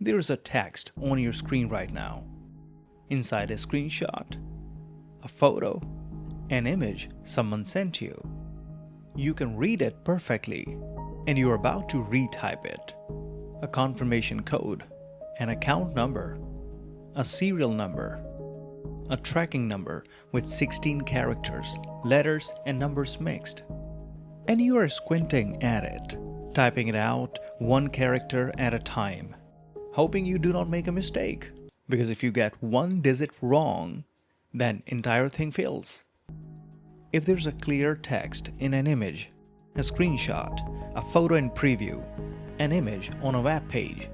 There is a text on your screen right now. Inside a screenshot, a photo, an image someone sent you. You can read it perfectly, and you're about to retype it. A confirmation code, an account number, a serial number, a tracking number with 16 characters, letters, and numbers mixed. And you are squinting at it, typing it out one character at a time, hoping you do not make a mistake. Because if you get one digit wrong, then entire thing fails. If there's a clear text in an image, a screenshot, a photo in preview, an image on a web page,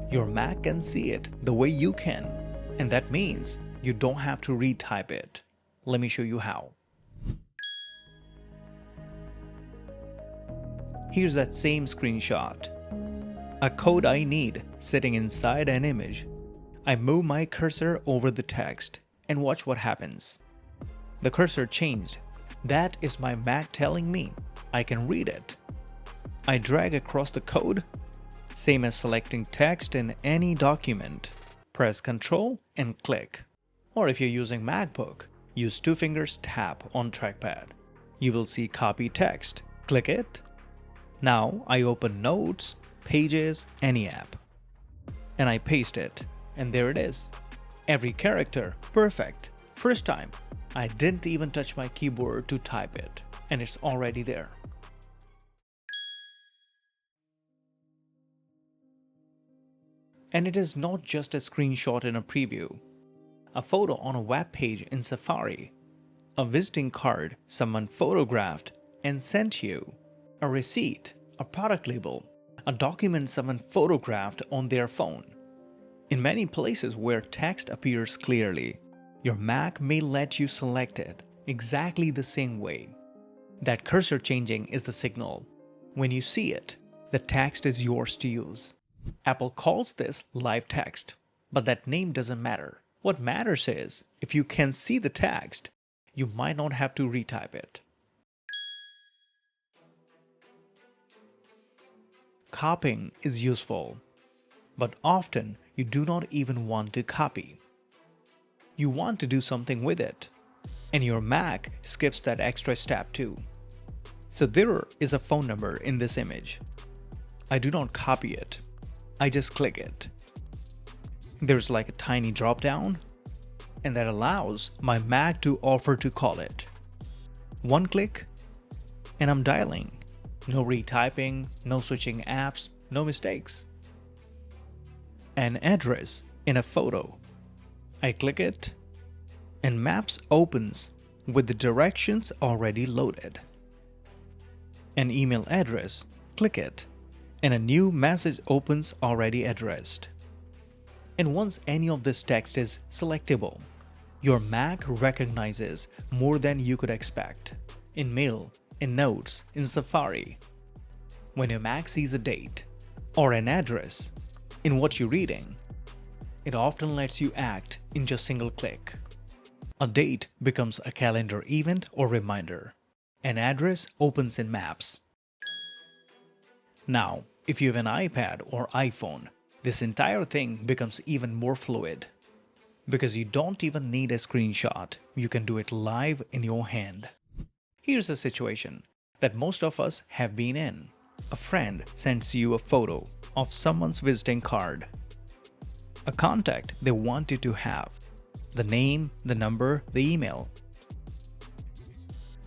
your Mac can see it the way you can, and that means you don't have to retype it. Let me show you how. Here's that same screenshot. A code I need sitting inside an image. I move my cursor over the text and watch what happens. The cursor changed. That is my Mac telling me I can read it. I drag across the code, same as selecting text in any document. Press Ctrl and click. Or if you're using MacBook, use 2 fingers tap on trackpad. You will see copy text. Click it. Now I open Notes, Pages, any app. And I paste it. And there it is. Every character, perfect. First time. I didn't even touch my keyboard to type it. And it's already there. And it is not just a screenshot in a preview. A photo on a web page in Safari. A visiting card someone photographed and sent you. A receipt, a product label, a document someone photographed on their phone. In many places where text appears clearly, your Mac may let you select it exactly the same way. That cursor changing is the signal. When you see it, the text is yours to use. Apple calls this live text, but that name doesn't matter. What matters is, if you can see the text, you might not have to retype it. Copying is useful, but often you do not even want to copy. You want to do something with it, and your Mac skips that extra step too. So there is a phone number in this image. I do not copy it. I just click it. There's like a tiny drop down, and that allows my Mac to offer to call it. One click, and I'm dialing. No retyping, no switching apps, no mistakes. An address in a photo. I click it, and Maps opens with the directions already loaded. An email address, click it, and a new message opens already addressed. And once any of this text is selectable, your Mac recognizes more than you could expect. In Mail, in Notes, in Safari. When your Mac sees a date or an address in what you're reading, it often lets you act in just single click. A date becomes a calendar event or reminder. An address opens in Maps. Now, if you have an iPad or iPhone, this entire thing becomes even more fluid. Because you don't even need a screenshot, you can do it live in your hand. Here's a situation that most of us have been in. A friend sends you a photo of someone's visiting card. A contact they want you to have. The name, the number, the email.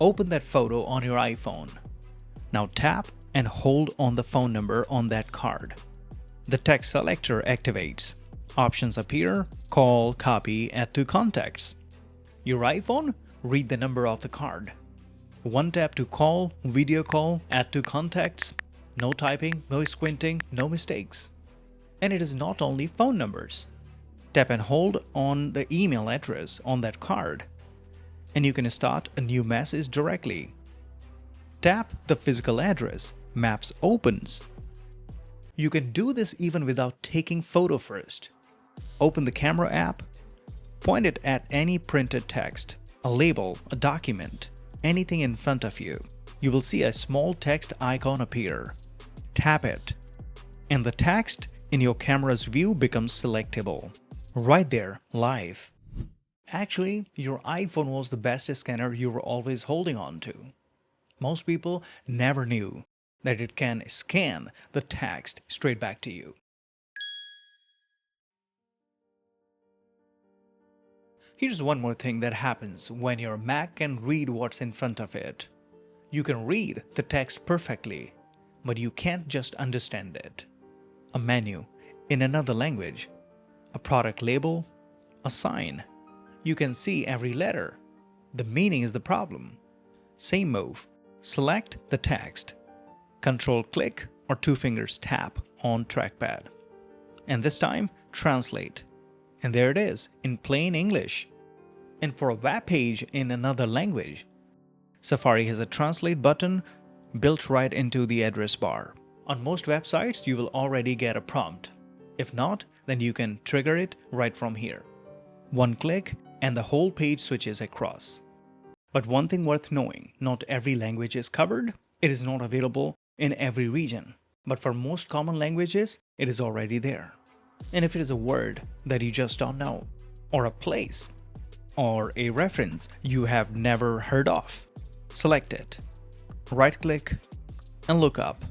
Open that photo on your iPhone. Now tap and hold on the phone number on that card. The text selector activates. Options appear: call, copy, add to contacts. Your iPhone, read the number of the card. One tap to call, video call, add to contacts. No typing, no squinting, no mistakes. And it is not only phone numbers. Tap and hold on the email address on that card, and you can start a new message directly. Tap the physical address, Maps opens. You can do this even without taking photo first. Open the camera app, point it at any printed text, a label, a document, anything in front of you. You will see a small text icon appear. Tap it, and the text in your camera's view becomes selectable. Right there, live. Actually, your iPhone was the best scanner you were always holding on to. Most people never knew that it can scan the text straight back to you. Here's one more thing that happens when your Mac can read what's in front of it. You can read the text perfectly, but you can't just understand it. A menu in another language, a product label, a sign. You can see every letter. The meaning is the problem. Same move. Select the text. Control-click or two fingers tap on trackpad. And this time, translate. And there it is, in plain English. And for a web page in another language, Safari has a translate button built right into the address bar. On most websites, you will already get a prompt. If not, then you can trigger it right from here. One click and the whole page switches across. But one thing worth knowing, not every language is covered. It is not available in every region. But for most common languages, it is already there. And if it is a word that you just don't know, or a place, or a reference you have never heard of, select it. Right-click and look up.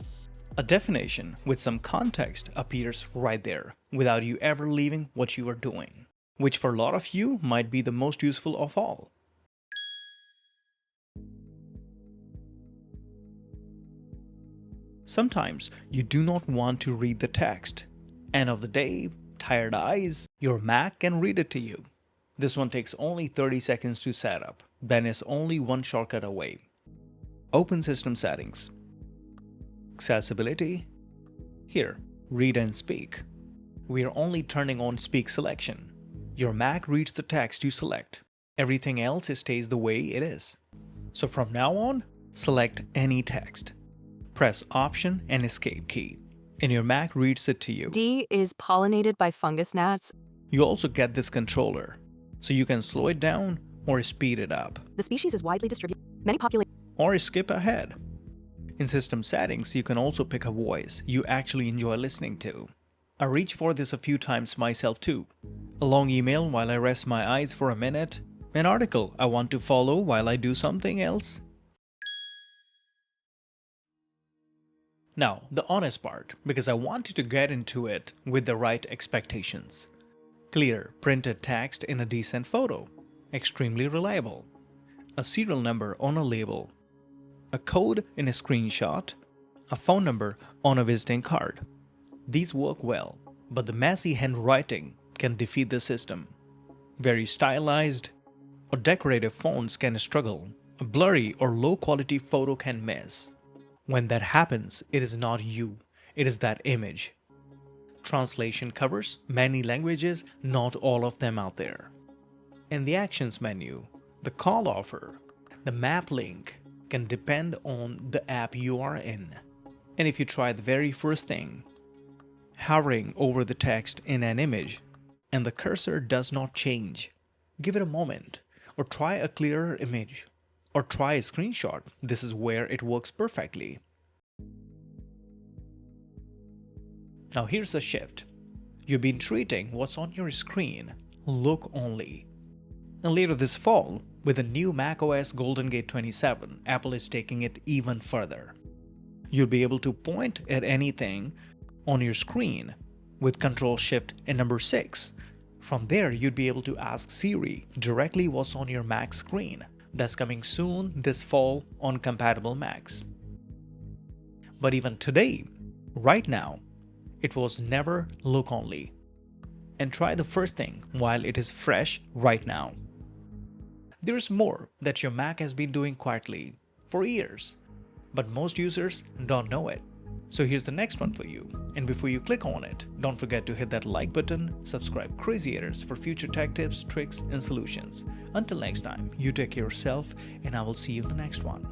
A definition with some context appears right there without you ever leaving what you are doing, which for a lot of you might be the most useful of all. Sometimes you do not want to read the text. End of the day, tired eyes, your Mac can read it to you. This one takes only 30 seconds to set up, then is only one shortcut away. Open System Settings. Accessibility. Here, Read and Speak. We are only turning on Speak selection. Your Mac reads the text you select. Everything else stays the way it is. So from now on, select any text. Press Option and Escape key, and your Mac reads it to you. D is pollinated by fungus gnats. You also get this controller, so you can slow it down or speed it up. The species is widely distributed. Many populations. Or skip ahead. In System Settings, you can also pick a voice you actually enjoy listening to. I reach for this a few times myself too. A long email while I rest my eyes for a minute. An article I want to follow while I do something else. Now, the honest part, because I want you to get into it with the right expectations. Clear, printed text in a decent photo. Extremely reliable. A serial number on a label. A code in a screenshot. A phone number on a visiting card. These work well, but the messy handwriting can defeat the system. Very stylized or decorative fonts can struggle. A blurry or low-quality photo can miss. When that happens, it is not you, it is that image. Translation covers many languages, not all of them out there. In the Actions menu, the call offer, the map link can depend on the app you are in. And if you try the very first thing, hovering over the text in an image, and the cursor does not change, give it a moment, or try a clearer image. Or try a screenshot. This is where it works perfectly. Now here's the shift. You've been treating what's on your screen look only. And later this fall, with the new macOS Golden Gate 27, Apple is taking it even further. You'll be able to point at anything on your screen with Control-Shift and number 6. From there, you'd be able to ask Siri directly what's on your Mac screen. That's coming soon this fall on compatible Macs. But even today, right now, it was never look only. And try the first thing while it is fresh right now. There's more that your Mac has been doing quietly for years, but most users don't know it. So here's the next one for you. And before you click on it, don't forget to hit that like button, subscribe Crazyators for future tech tips, tricks, and solutions. Until next time, you take care of yourself, and I will see you in the next one.